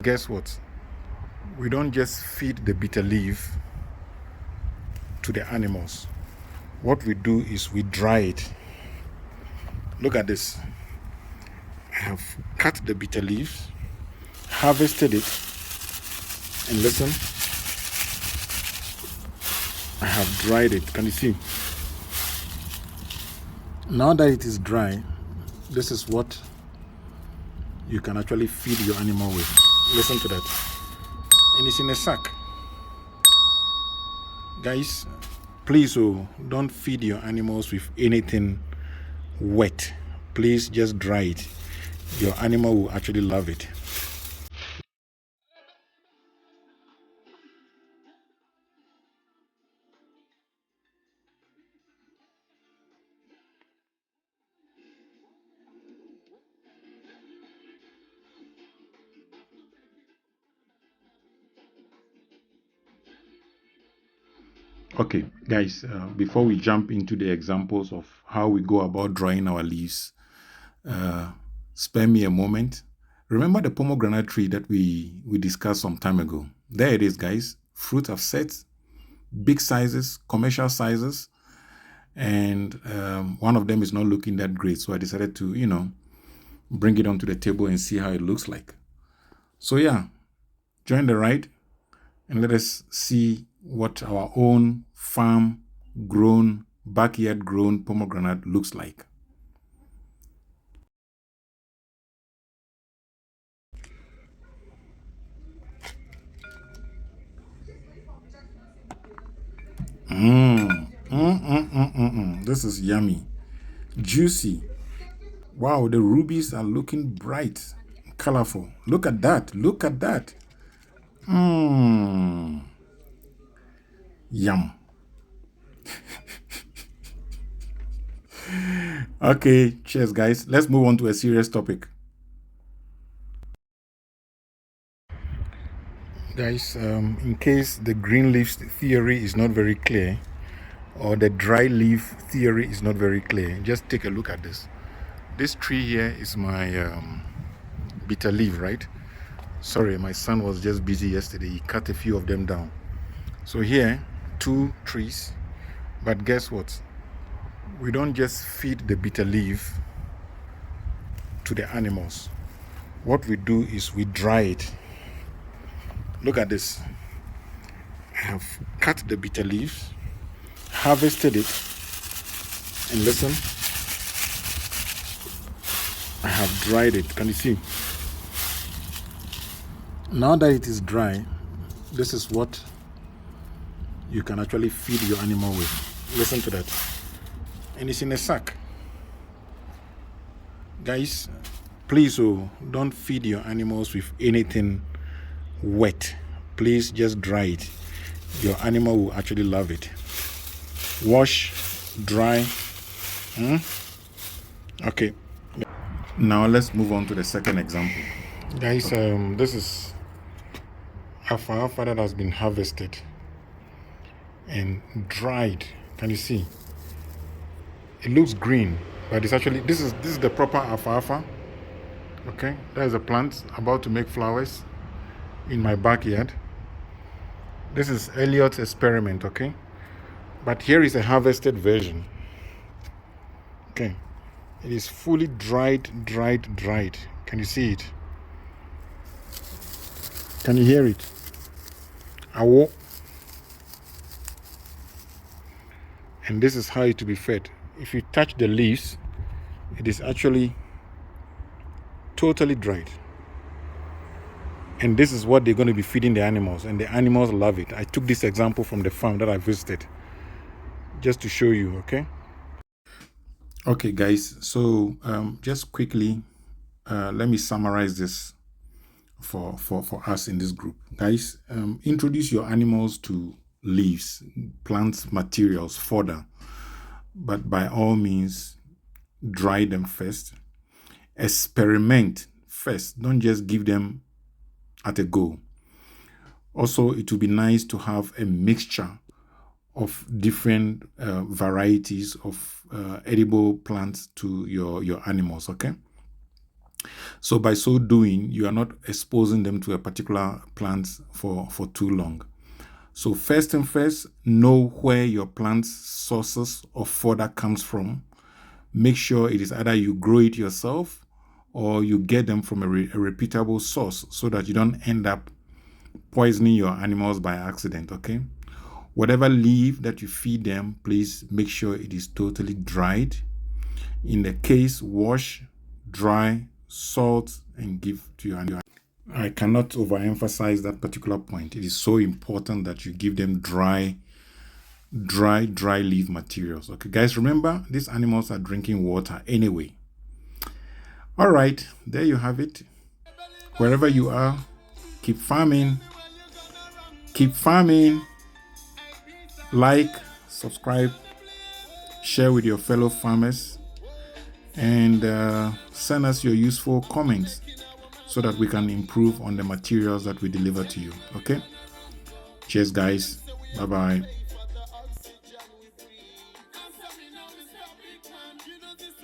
Guess what? We don't just feed the bitter leaf to the animals. What we do is we dry it. Look at this. I have cut the bitter leaves, harvested it, and listen, I have dried it. Can you see? Now that it is dry, this is what you can actually feed your animal with. Listen to that. And it's in a sack. Guys, please don't feed your animals with anything wet. Please just dry it. Your animal will actually love it. Okay, guys, before we jump into the examples of how we go about drying our leaves, spare me a moment. Remember the pomegranate tree that we discussed some time ago? There it is, guys. Fruit have set, big sizes, commercial sizes, and one of them is not looking that great. So I decided to, bring it onto the table and see how it looks like. So yeah, join the ride and let us see what our own farm grown, backyard grown pomegranate looks like. This is yummy, juicy. Wow, the rubies are looking bright, colorful. Look at that. Look at that. Yum. Okay, cheers, guys. Let's move on to a serious topic. Guys, in case the green leaf theory is not very clear, or the dry leaf theory is not very clear, just take a look at this. This tree here is my bitter leaf, right? Sorry, my son was just busy yesterday. He cut a few of them down. So here, 2 trees. But guess what? We don't just feed the bitter leaf to the animals. What we do is we dry it. Look at this. I have cut the bitter leaves, harvested it, and listen, I have dried it. Can you see? Now that it is dry, this is what you can actually feed your animal with. Listen to that. And it's in a sack. Guys, please don't feed your animals with anything wet. Please just dry it. Your animal will actually love it. Wash, dry. Okay. Now let's move on to the second example. Guys, this is alfalfa that has been harvested and dried. Can you see? It looks green, but it's actually this is the proper alfalfa. Okay, that is a plant about to make flowers in my backyard. This is Elliot's experiment, okay? But here is a harvested version. Okay, it is fully dried. Can you see it? Can you hear it? Awo. And this is how it will be fed. If you touch the leaves, it is actually totally dried. And this is what they're going to be feeding the animals, and the animals love it. I took this example from the farm that I visited just to show you, okay? Okay, guys, so just quickly, let me summarize this for us in this group. Guys, introduce your animals to leaves, plant materials, fodder, but by all means, dry them first. Experiment first. Don't just give them at a go. Also, it would be nice to have a mixture of different varieties of edible plants to your animals, okay? So by so doing, you are not exposing them to a particular plant for too long. So first and first, know where your plant's sources of fodder comes from. Make sure it is either you grow it yourself or you get them from a reputable source so that you don't end up poisoning your animals by accident, okay? Whatever leaf that you feed them, please make sure it is totally dried. In the case, wash, dry, salt, and give to your animal. I cannot overemphasize that particular point. It is so important that you give them dry leaf materials. Okay, guys, remember, these animals are drinking water anyway. All right, there you have it. Wherever you are, keep farming. Keep farming. Like, subscribe, share with your fellow farmers, and send us your useful comments so that we can improve on the materials that we deliver to you. Okay? Cheers, guys. Bye-bye.